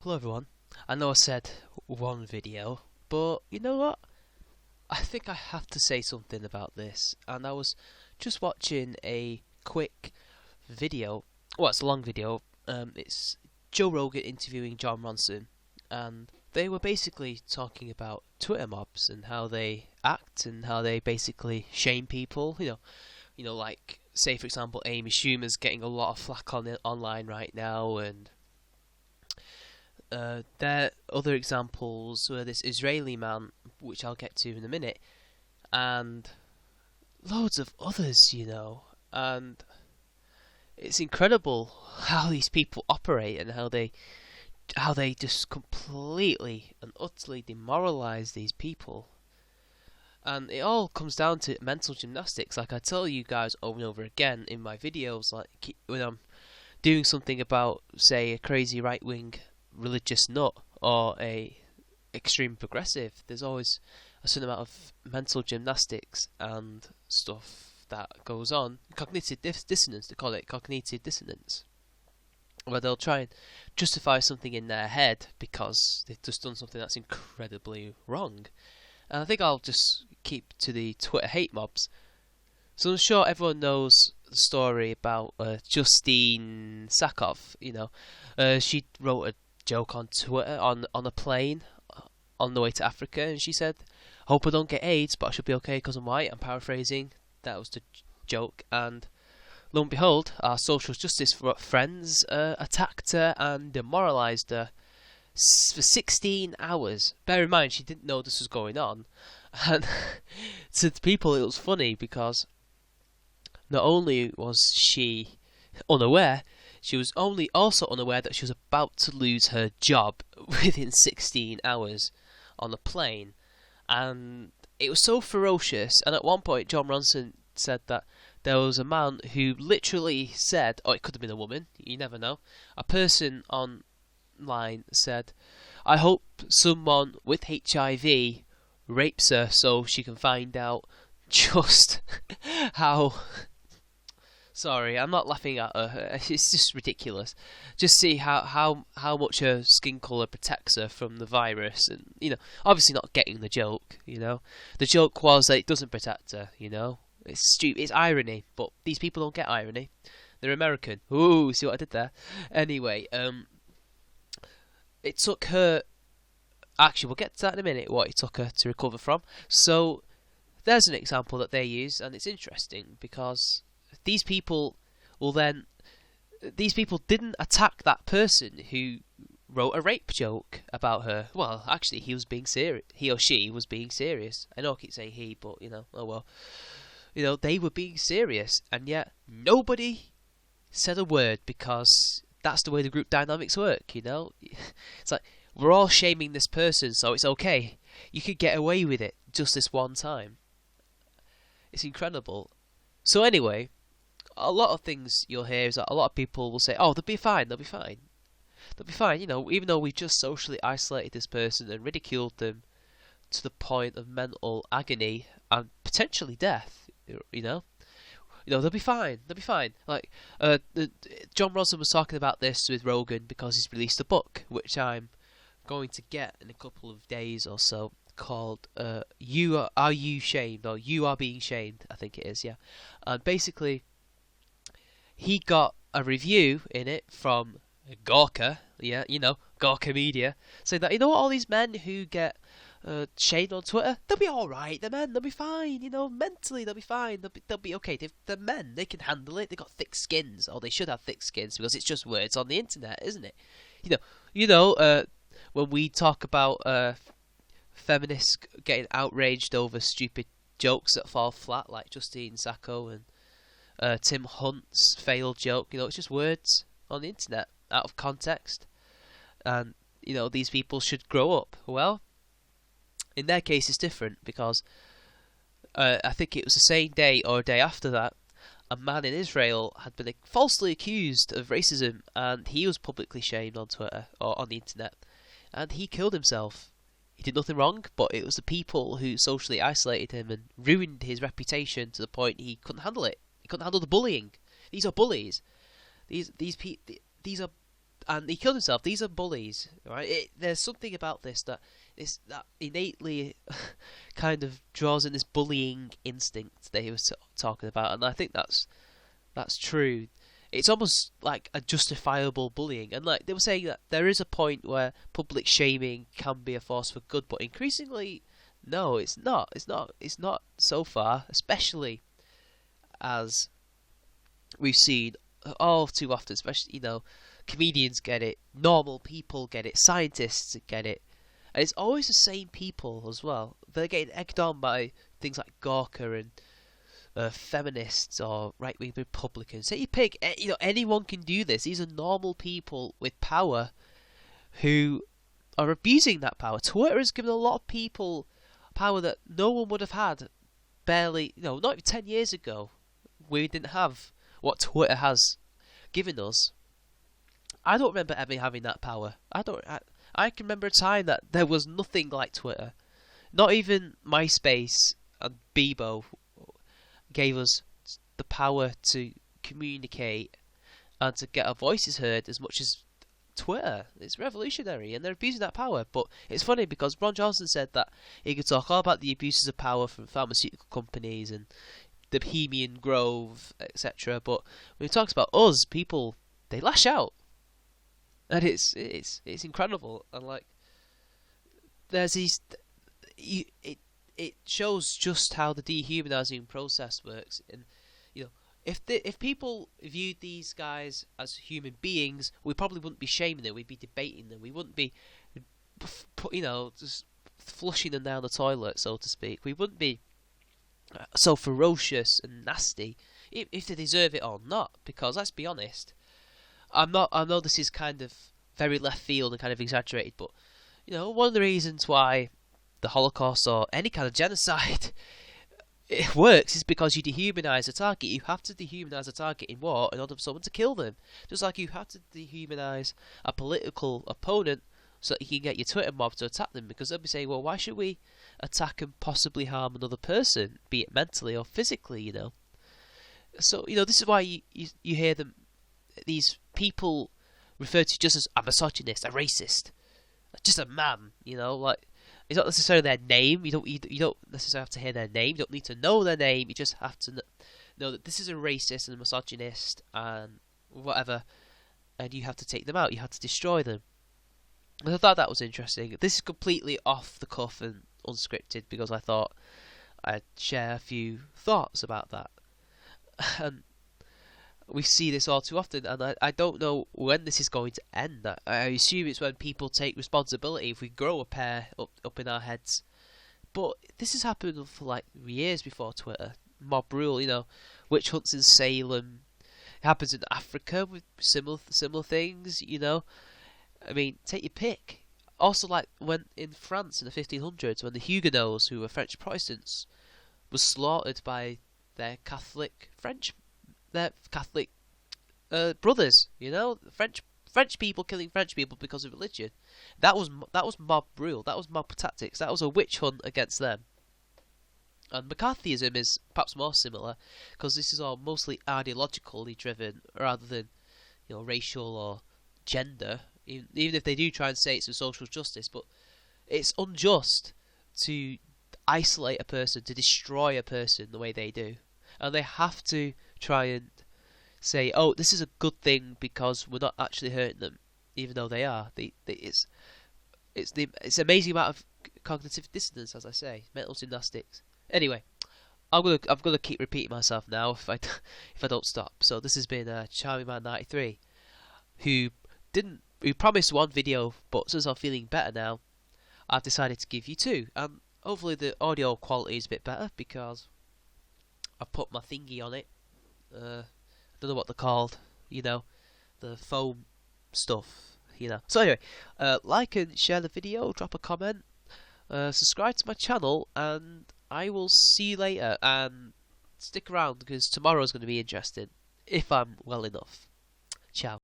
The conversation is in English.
Hello everyone. I know I said one video, but you know what? I think I have to say something about this. And I was just watching a quick video. Well, it's a long video. It's Joe Rogan interviewing Jon Ronson, and they were basically talking about Twitter mobs and how they act and how they basically shame people. Like say for example, Amy Schumer's getting a lot of flack on it online right now, and there are other examples where this Israeli man, which I'll get to in a minute, and loads of others, and it's incredible how these people operate and how they just completely and utterly demoralize these people. And it all comes down to mental gymnastics. Like I tell you guys over and over again in my videos, like when I'm doing something about, say, a crazy right-wing religious nut or a extreme progressive, there's always a certain amount of mental gymnastics and stuff that goes on. Cognitive dissonance, they call it cognitive dissonance, where they'll try and justify something in their head because they've just done something that's incredibly wrong. And I think I'll just keep to the Twitter hate mobs. So I'm sure everyone knows the story about Justine Sakov. She wrote a joke on Twitter on a plane on the way to Africa, and she said, "Hope I don't get AIDS, but I should be okay because I'm white." I'm paraphrasing. That was the joke, and lo and behold, our social justice friends attacked her and demoralised her for 16 hours. Bear in mind, she didn't know this was going on, and to the people it was funny because not only was she unaware, she was also unaware that she was about to lose her job within 16 hours on a plane. And it was so ferocious. And at one point, Jon Ronson said that there was a man who literally said, it could have been a woman, you never know. A person online said, "I hope someone with HIV rapes her so she can find out just how..." Sorry, I'm not laughing at her. It's just ridiculous. Just see how much her skin colour protects her from the virus, and obviously not getting the joke. The joke was that it doesn't protect her. It's stupid. It's irony, but these people don't get irony. They're American. Ooh, see what I did there? Anyway, it took her. Actually, we'll get to that in a minute. What it took her to recover from. So there's an example that they use, and it's interesting because these people didn't attack that person who wrote a rape joke about her. Well, actually, he was being serious. He or she was being serious. I know I keep saying he, but oh well. They were being serious, and yet nobody said a word because that's the way the group dynamics work. It's like we're all shaming this person, so it's okay. You could get away with it just this one time. It's incredible. So anyway, a lot of things you'll hear is that a lot of people will say, "Oh, they'll be fine, they'll be fine. They'll be fine," even though we've just socially isolated this person and ridiculed them to the point of mental agony and potentially death, they'll be fine, they'll be fine. Like, Jon Ronson was talking about this with Rogan because he's released a book, which I'm going to get in a couple of days or so, called Are You Shamed? Or You Are Being Shamed, I think it is, yeah. And basically, he got a review in it from Gawker, Gawker Media, saying that, all these men who get shamed on Twitter, they'll be alright, they're men, they'll be fine, mentally they'll be fine, they'll be okay, they're men, they can handle it, they've got thick skins, or they should have thick skins, because it's just words on the internet, isn't it? When we talk about feminists getting outraged over stupid jokes that fall flat, like Justine Sacco and Tim Hunt's failed joke, it's just words on the internet out of context, and these people should grow up. Well, in their case it's different because I think it was the same day or a day after that, a man in Israel had been falsely accused of racism, and he was publicly shamed on Twitter or on the internet, and he killed himself. He did nothing wrong, but it was the people who socially isolated him and ruined his reputation to the point he couldn't handle it. He couldn't handle the bullying. These are bullies. These are and he killed himself. These are bullies, right? There's something about this that innately kind of draws in this bullying instinct that he was talking about, and I think that's true. It's almost like a justifiable bullying, and like they were saying that there is a point where public shaming can be a force for good, but increasingly, no, it's not. It's not so far, especially as we've seen all too often. Especially, comedians get it, normal people get it, scientists get it, and it's always the same people as well. They're getting egged on by things like Gawker and feminists or right-wing Republicans. Say you pick, anyone can do this. These are normal people with power who are abusing that power. Twitter has given a lot of people power that no one would have had barely, not even 10 years ago. We didn't have what Twitter has given us. I don't remember ever having that power. I can remember a time that there was nothing like Twitter. Not even MySpace and Bebo gave us the power to communicate and to get our voices heard as much as Twitter. It's revolutionary, and they're abusing that power. But it's funny because Ron Johnson said that he could talk all about the abuses of power from pharmaceutical companies and the Bohemian Grove, etc. But when he talks about us, people, they lash out, and it's incredible. And like, there's these, it shows just how the dehumanizing process works. And if people viewed these guys as human beings, we probably wouldn't be shaming them. We'd be debating them. We wouldn't be, just flushing them down the toilet, so to speak. We wouldn't be so ferocious and nasty if they deserve it or not. Because let's be honest, I know this is kind of very left field and kind of exaggerated, but one of the reasons why the Holocaust or any kind of genocide it works is because you dehumanize a target. You have to dehumanize a target in war in order for someone to kill them. Just like you have to dehumanize a political opponent so that you can get your Twitter mob to attack them, because they'll be saying, well, why should we attack and possibly harm another person, be it mentally or physically, So, this is why you hear these people referred to just as a misogynist, a racist, just a man, like, it's not necessarily their name. You don't necessarily have to hear their name. You don't need to know their name. You just have to know that this is a racist and a misogynist and whatever, and you have to take them out. You have to destroy them. And I thought that was interesting. This is completely off the cuff and unscripted because I thought I'd share a few thoughts about that. And we see this all too often, and I don't know when this is going to end. I assume it's when people take responsibility, if we grow a pair up in our heads. But this has happened for like years before Twitter. Mob rule, witch hunts in Salem. It happens in Africa with similar things, I mean, take your pick. Also, like when in France in the 1500s, when the Huguenots, who were French Protestants, were slaughtered by their Catholic brothers, French people killing French people because of religion. That was mob rule. That was mob tactics. That was a witch hunt against them. And McCarthyism is perhaps more similar, because this is all mostly ideologically driven rather than racial or gender. Even if they do try and say it's a social justice, but it's unjust to isolate a person, to destroy a person the way they do. And they have to try and say, oh, this is a good thing because we're not actually hurting them, even though they are. It's amazing amount of cognitive dissonance, as I say, mental gymnastics. Anyway, I'm gonna keep repeating myself now if I don't stop. So this has been Charming Man 93, who promised one video, but since I'm feeling better now, I've decided to give you two. And hopefully the audio quality is a bit better because I've put my thingy on it. I don't know what they're called, the foam stuff, So anyway, like and share the video, drop a comment, subscribe to my channel, and I will see you later. And stick around because tomorrow's going to be interesting, if I'm well enough. Ciao.